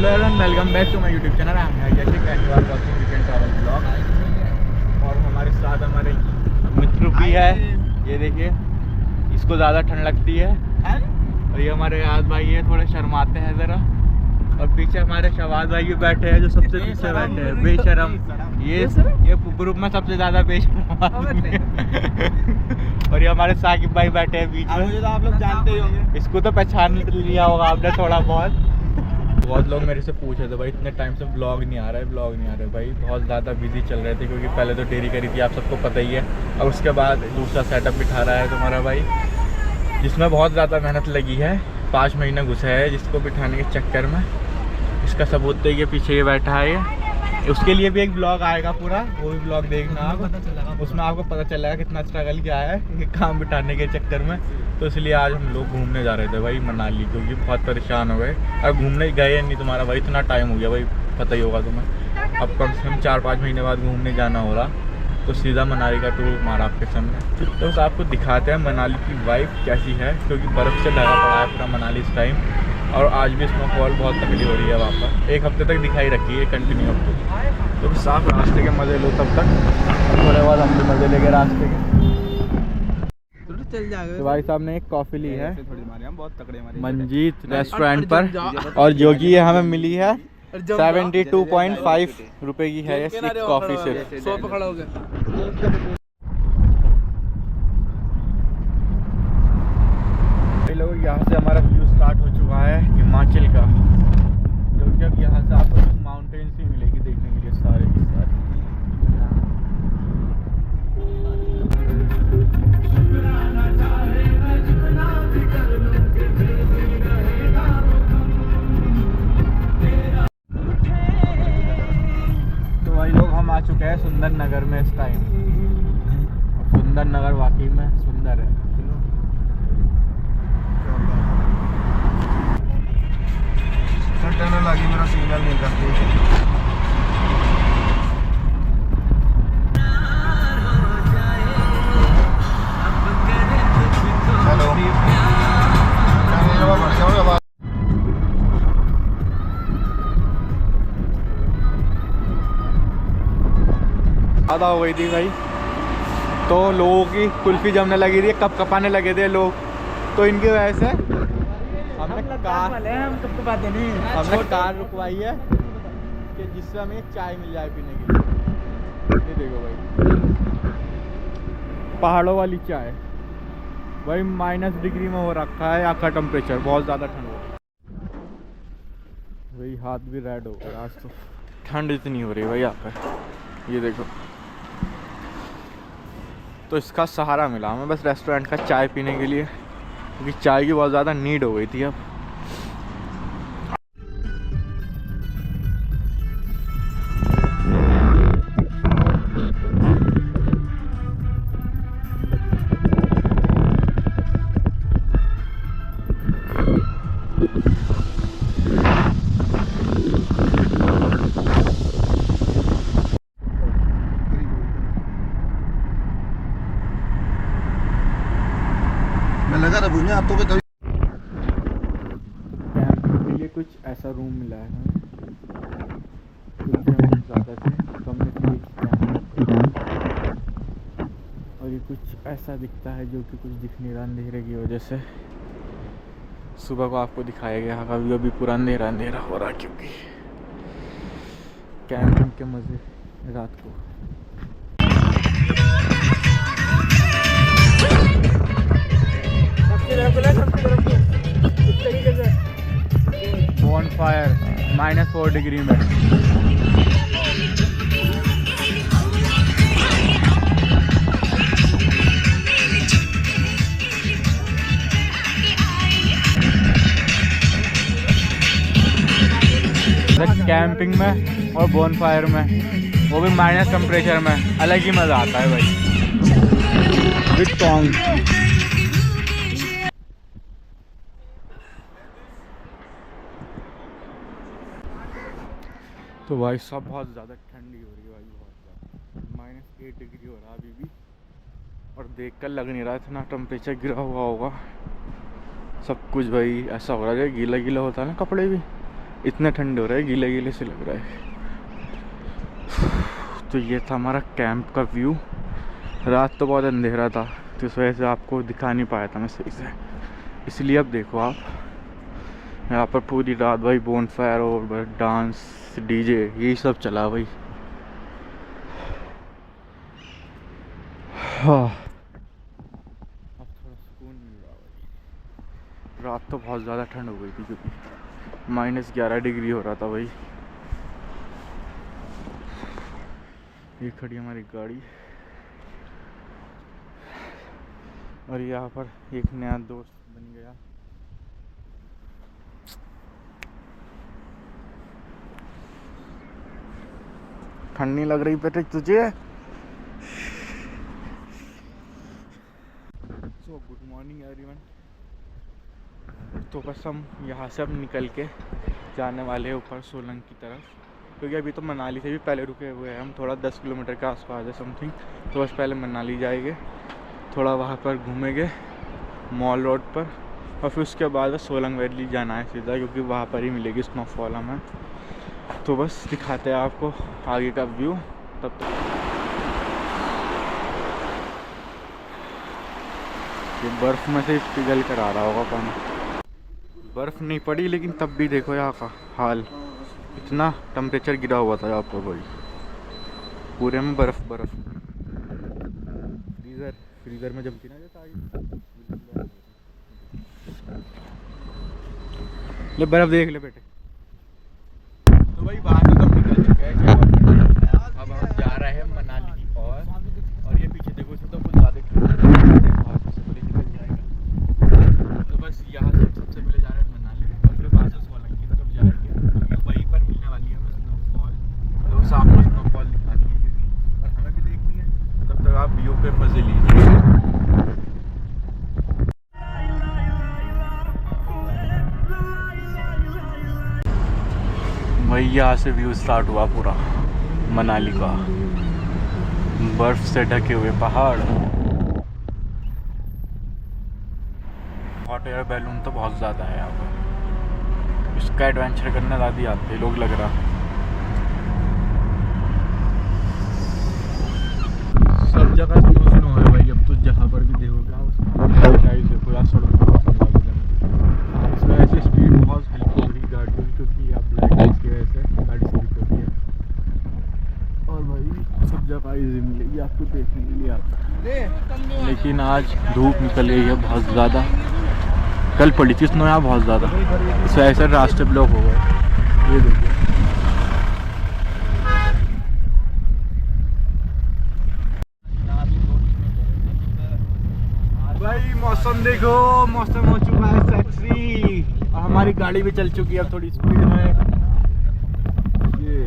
Hello everyone, welcome back to my YouTube channel. I am Yashik and you are watching weekend travel blog. और हमारे साथ हमारे मित्र भी है। ये देखिए, इसको ज़्यादा ठंड लगती है। और ये हमारे याद भाई है, थोड़े शर्माते हैं ज़रा। और पीछे हमारे शवाद भाई भी बैठे हैं, जो सबसे पीछे बैठे हैं, बेशरम। ये ग्रुप में सबसे ज़्यादा बेशरम। और ये हमारे साकिब भाई बैठे हैं बीच में। मुझे तो आप लोग जानते ही होंगे, इसको तो पहचान लिया होगा आपने थोड़ा बहुत। बहुत लोग मेरे से पूछ रहे थे भाई इतने टाइम से ब्लॉग नहीं आ रहा है भाई। बहुत ज़्यादा बिजी चल रहे थे, क्योंकि पहले तो डेरी करी थी, आप सबको पता ही है। और उसके बाद दूसरा सेटअप बिठा रहा है तुम्हारा भाई, जिसमें बहुत ज़्यादा मेहनत लगी है। 5 महीने घुसा है जिसको बिठाने के चक्कर में। इसका सबूत तो ये पीछे ये बैठा है ये। उसके लिए भी एक ब्लॉग आएगा पूरा, वो भी ब्लॉग देखना आप। उसमें आपको पता चलेगा कितना स्ट्रगल किया है ये काम बिठाने के चक्कर में। तो इसलिए आज हम लोग घूमने जा रहे थे भाई मनाली, क्योंकि बहुत परेशान हो गए। अब घूमने गए नहीं तुम्हारा भाई, इतना टाइम हो गया भाई, पता ही होगा तुम्हें। अब कम से कम 4-5 महीने बाद घूमने जाना हो रहा, तो सीधा मनाली का टूर मारा आपके सामने। तो बस आपको दिखाते हैं मनाली की वाइब कैसी है, क्योंकि बर्फ़ से ढका पड़ा है पूरा मनाली इस टाइम। और आज भी स्नोफॉल बहुत तकलीफ हो रही है वहाँ पर, 1 हफ्ते तक दिखाई रखी है कंटिन्यू अब तो साफ रास्ते के मज़े लो तब तक। थोड़े बाद हम भी मज़े लेंगे रास्ते के। चल जाएगा। तो भाई साहब ने एक कॉफ़ी ली है बहुत तगड़े मंजीत रेस्टोरेंट पर, और जो कि ये हमें मिली है 72.5 रुपए की है। ये कॉफ़ी सिर्फ 100 पे खड़ा हो गया। लोग यहाँ से हमारा व्यू स्टार्ट हो चुका है हिमाचल का, जो कि अब यहाँ से आपको माउंटेन्स ही मिलेगी देखने के लिए सारे की सारी। तो भाई लोग हम आ चुके हैं सुंदर नगर में इस टाइम। सुंदर नगर वाकई में सुंदर है। लगी मेरा सिग्नल नहीं करती। ज़्यादा हो गई थी भाई, तो लोगों की कुल्फी जमने लगी थी, कप कपाने लगे थे लोग। तो इनकी वजह से हमने कार रुकवाई है कि जिससे हमें चाय मिल जाए पीने के लिए। ये देखो भाई, पहाड़ों वाली चाय भाई। -डिग्री में हो रखा है यहाँ का टेम्परेचर, बहुत ज़्यादा ठंड हो रही है भाई। हाथ भी रेड हो गया आज, तो ठंड इतनी हो रही है भाई यहाँ पे। ये देखो, तो इसका सहारा मिला हमें बस रेस्टोरेंट का चाय पीने के लिए, क्योंकि चाय की बहुत ज़्यादा नीड हो गई थी अब। लगा था बुझने आप तो कभी कैंपिंग के लिए कुछ ऐसा रूम मिला है हमें, क्योंकि हम ज़्यादा थे तो हमने फिर एक कैंप। और ये कुछ ऐसा दिखता है जो कि कुछ दिख नहीं रहा अंधेरे की वजह से। सुबह को आपको दिखाया गया होगा, अभी पूरा अंधेरा हो रहा, क्योंकि कैंपिंग के मज़े रात को। बॉनफायर -4 डिग्री में। कैंपिंग में और बॉनफायर में, वो भी माइनस टेम्परेचर में, अलग ही मज़ा आता है भाई। विद टोंग। तो भाई सब बहुत ज़्यादा ठंडी हो रही है भाई, बहुत ज़्यादा। -8 डिग्री हो रहा अभी भी, और देखकर लग नहीं रहा इतना टेम्परेचर गिरा हुआ होगा। सब कुछ भाई ऐसा हो रहा है, गीला गीला होता है ना कपड़े भी, इतना ठंड हो रहा है, गीले गीले से लग रहा है। तो ये था हमारा कैंप का व्यू। रात तो बहुत अंधेरा था तो इस वजह से आपको दिखा नहीं पाया था मैं सही से, इसलिए अब देखो आप यहाँ पर पूरी रात भाई बोन फायर और डांस डीजे यही सब चला भाई। हाँ अब थोड़ा सुकून मिल रहा भाई। रात तो बहुत ज़्यादा ठंड हो गई थी क्योंकि -11 डिग्री हो रहा था भाई। ये खड़ी हमारी गाड़ी और यहाँ पर एक नया दोस्त बन गया। ठंड नहीं लग रही बेटे तुझे? So good morning everyone. तो बस हम यहाँ से अब निकल के जाने वाले हैं ऊपर सोलंग की तरफ, क्योंकि अभी तो मनाली से भी पहले रुके हुए हैं हम, थोड़ा 10 किलोमीटर के आसपास है समथिंग। तो बस पहले मनाली जाएंगे, थोड़ा वहाँ पर घूमेंगे मॉल रोड पर, और फिर उसके बाद सोलंग वैली जाना है सीधा, क्योंकि वहाँ पर ही मिलेगी स्नोफॉल हमें। तो बस दिखाते हैं आपको आगे का व्यू। तब तक ये बर्फ़ में से पिघल कर आ रहा होगा पानी। बर्फ़ नहीं पड़ी लेकिन तब भी देखो यहाँ का हाल, इतना टेम्परेचर गिरा हुआ था यहाँ पर भाई, पूरे में बर्फ़। फ्रीज़र में जमती ना जैसा ले बर्फ़ देख ले बेटे। तो भाई बाहर से हम निकल चुके हैं, अब हम जा रहे हैं मनाली की और ये पीछे देखो इसमें तो कुछ ज़्यादा सबसे पहले निकल जाएगा। तो बस यहाँ से सबसे पहले जा रहे हैं मनाली और फिर वहाँ से सोलंग की तरफ जाएंगे, क्योंकि वहीं पर मिलने वाली है हमें स्नोफॉल। तो बस आपको स्नोफॉल दिखानी है क्योंकि और हमें भी देखनी है, तब तक आप व्यू पे मज़े लीजिए। वही यहाँ से व्यू स्टार्ट हुआ पूरा मनाली का, बर्फ से ढके हुए पहाड़। हॉट एयर बैलून तो बहुत ज़्यादा है यहाँ पर, इसका एडवेंचर करने ज़्यादा आते लोग लग रहा। सब जगह स्नो है भाई, अब तो जहाँ पर भी देखोगे देखो यार सड़क इसमें ऐसी स्पीड बहुत हल्की हो रही गाड़ियों की, क्योंकि आप ब्लैक आइस की वजह से गाड़ी स्लिप होती है। और भाई सब जगह इजी मिलेगी आपको देखने के लिए आता। लेकिन आज धूप निकल गई है बहुत ज़्यादा, कल पड़ी थी स्नो यहाँ बहुत ज़्यादा, इस वजह से रास्ते ब्लॉक हो गए। ये देखिए भाई मौसम देखो, मौसम हो चुका है सेक्सी और हमारी गाड़ी भी चल चुकी है अब थोड़ी स्पीड में। ये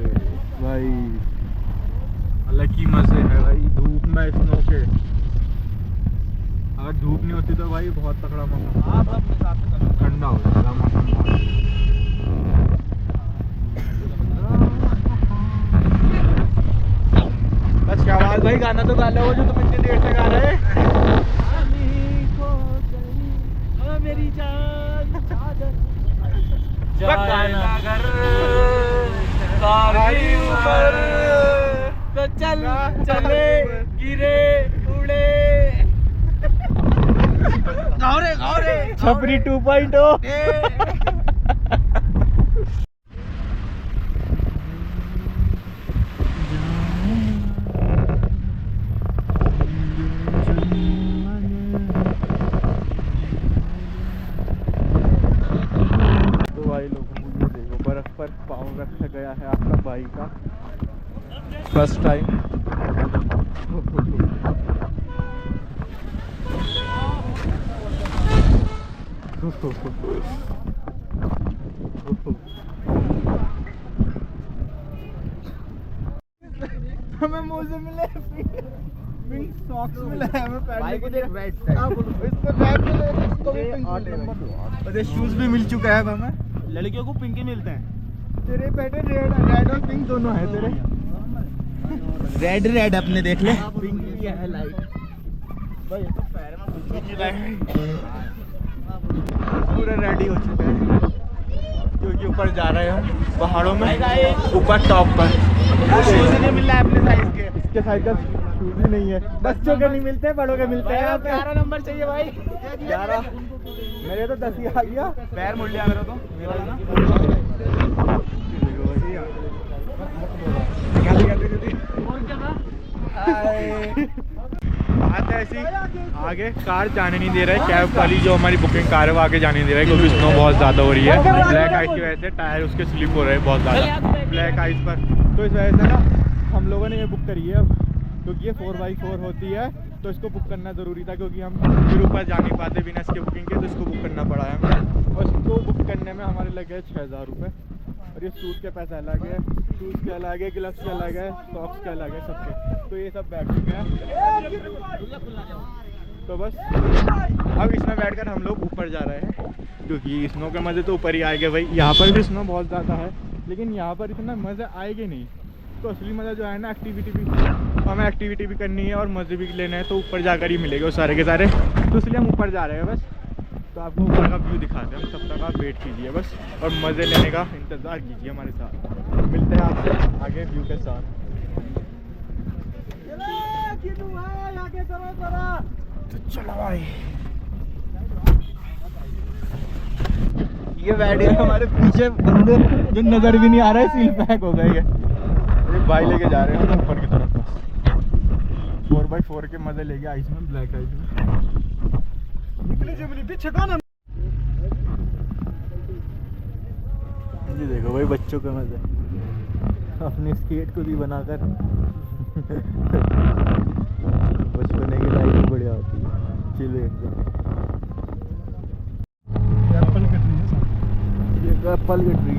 भाई अलग ही मजे है भाई धूप में स्नो के। अगर धूप नहीं होती तो भाई बहुत तगड़ा मौसम, ठंडा हो जाएगा मौसम। बस क्या बात भाई, गाना तो गा लो जो तुम इतनी देर से गा रहे हैं। मेरी जान सारी उम्र तो चल चले गिरे उड़े गौरे छपरी 2.0। पर पाँव रखा गया है आपका बाइक का फर्स्ट टाइम। हमें मोजे मिले, पिंक सॉक्स मिले हमें पहनने के लिए, इसको बैग मिले, इसको भी पिंक मिले, और ये शूज भी मिल चुका है हमें। लड़कियों को पिंक ही मिलते हैं, तेरे बेटे रेड और पिंक दोनों है तेरे। रेड अपने देख ले, पिंक भी है लाइट भाई। ये तो पैर में पूरा रेडी हो चुका है। क्योंकि ऊपर जा रहे हैं हम पहाड़ों में, ऊपर टॉप पर। शूज नहीं मिल रहा है अपने साइज के। इसके साइज का शूज ही नहीं है, बच्चों के नहीं मिलते, बड़ों के मिलते हैं। 11 नंबर चाहिए भाई। 11 मेरे तो 10 ही आ गया। पैर मुड़ लिया मेरा तो, मेरा ना। बात है ऐसी, आगे कार जाने नहीं दे रहा है, कैब वाली जो हमारी बुकिंग कार है वो आगे जाने नहीं दे रहा है, क्योंकि स्नो बहुत ज़्यादा हो रही है। ब्लैक आइस की वजह से टायर उसके स्लिप हो रहे हैं बहुत ज़्यादा ब्लैक आइस पर। तो इस वजह से ना हम लोगों ने ये बुक करी है अब, क्योंकि ये 4x4 होती है तो इसको बुक करना ज़रूरी था, क्योंकि हम फिर ऊपर जा नहीं पाते बिना इसके बुकिंग के, तो इसको बुक करना पड़ा है हमें। और इसको बुक करने में हमारे लगे 6000 रुपये। और ये सूट के पैसे अलग है, शूज़ के अलग है, ग्लव्स के अलग है, सॉक्स के अलग है सबके। तो ये सब बैठ चुके हैं। तो बस अब इसमें बैठकर हम लोग ऊपर जा रहे हैं, क्योंकि स्नो के मज़े तो ऊपर ही आएंगे भाई। यहाँ पर भी स्नो बहुत ज़्यादा है, लेकिन यहाँ पर इतना मज़ा आएगा नहीं। तो असली मज़ा जो है ना एक्टिविटी भी, हमें एक्टिविटी भी करनी है और मज़े भी लेने हैं, तो ऊपर जाकर ही मिलेगा वो सारे के सारे। तो इसलिए हम ऊपर जा रहे हैं बस। तो आपको ऊपर का व्यू दिखाते हैं हम, तब तक आप वेट कीजिए बस और मज़े लेने का इंतज़ार कीजिए हमारे साथ। मिलते हैं आपसे आगे व्यू के साथ। तो चलो भाई, ये बैठे हैं हमारे पीछे बंदे जो नज़र भी नहीं आ रहा है, सील पैक हो गई है। एक भाई लेके जा रहे हैं हम ऊपर की तरफ बस 4x4 के मज़े लेके आइस में, ब्लैक आइस में। ये देखो भाई बच्चों के मज़े, अपने स्केट को भी बनाकर बचपने की लाइफ भी बढ़िया होती है। चिल एकदम। एप्पल का ट्री है सर, ये एप्पल का ट्री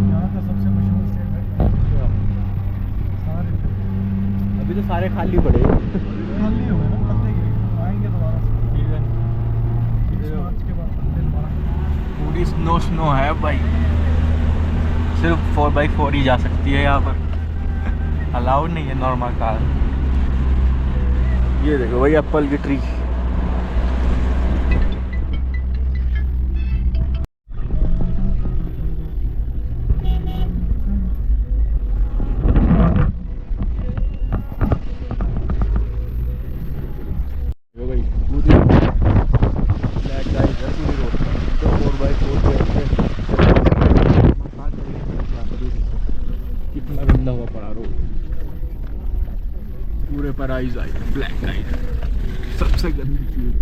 यहाँ का सबसे मशहूर सेब है। सारे अभी तो सारे खाली पड़े हैं। खाली हो गए ना, पत्ते गिरे, आएंगे दोबारा से। ठीक है, इस मार्च के बाद पत्ते दोबारा। पूरी स्नो है भाई, सिर्फ 4x4 ही जा सकती है यहाँ पर, अलाउड नहीं है नॉर्मल कार। ये देखो भाई एप्पल की ट्री। कितना गंदा हुआ पड़ा रोड, पूरे पर आइज आई, ब्लैक आइज सबसे गंदी चीज।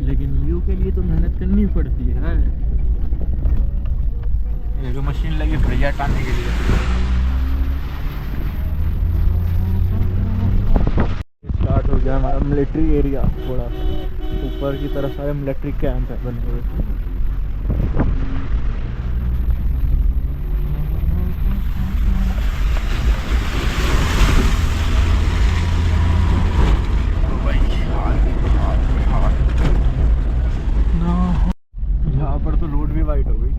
लेकिन व्यू के लिए तो मेहनत करनी पड़ती है। ये जो मशीन लगी बढ़िया हटाने के लिए। स्टार्ट हो गया हमारा मिलिट्री एरिया, थोड़ा ऊपर की तरफ सारे मिलिट्री कैंप है बने हुए। यहाँ पर तो रोड भी वाइट हो गई,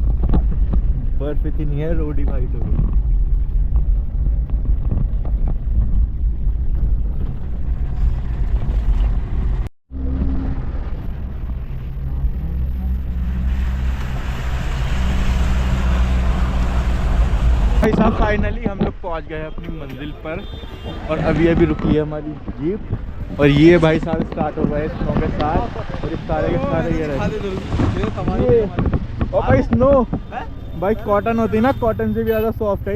बर्फ इतनी है रोड ही वाइट हो गई। भाई साहब फाइनली हम लोग पहुंच गए अपनी मंजिल पर, और अभी रुकी है हमारी जीप। और ये भाई साहब स्टार्ट हो गए स्नो के साथ, और इस सारे के सारे ये रहे। और भाई स्नो भाई कॉटन होती है ना, कॉटन से भी ज़्यादा सॉफ्ट है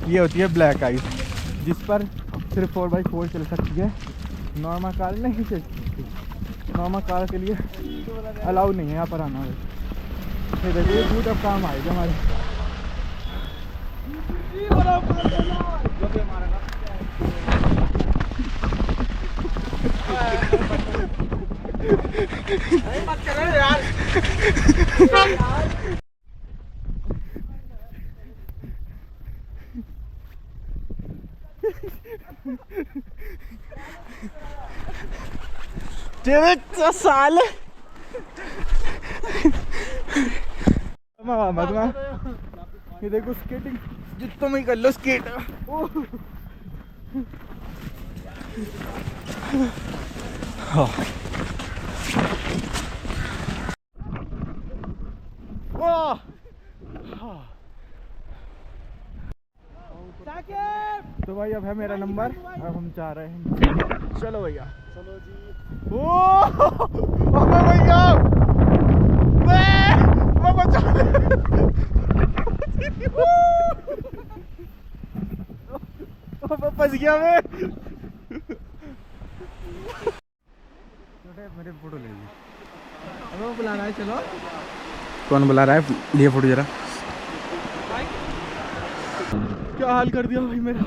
ये होती है ब्लैक आइस, जिस पर सिर्फ 4x4 चल सकती है, नॉर्मल कार नहीं चल सकती। नॉर्मल कार के लिए अलाउ नहीं है यहाँ पर आना। ये देखिए दूध अब काम आएगा हमारे। तेरे साल ये देखो स्केटिंग जितना मैं कर लो स्केट। तो भाई अब है मेरा नंबर, अब हम जा रहे हैं। चलो भैया चलो जी। अबे भैया मैं बचा फंस गया मैं। मेरे फोटो ले ली। अब वो बुला रहा है, चलो। कौन बुला रहा है? लिए फोटो जरा। क्या हाल कर दिया भाई मेरा।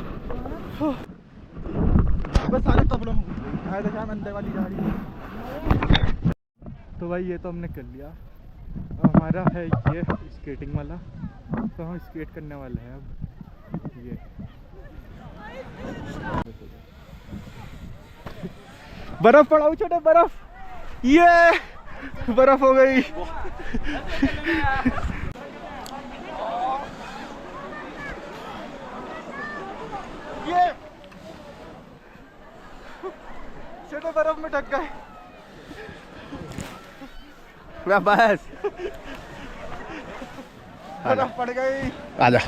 बस सारे तबलों में आया था शाम अंदर वाली गाड़ी। तो भाई ये तो हमने कर लिया। अब हमारा है ये स्केटिंग वाला, तो हम स्केट करने वाले हैं अब। ये बर्फ पड़ा छोटे, बर्फ, ये बर्फ हो गई। ये छोटे बर्फ में ढक गए। बस बर्फ पड़ गई। आजा।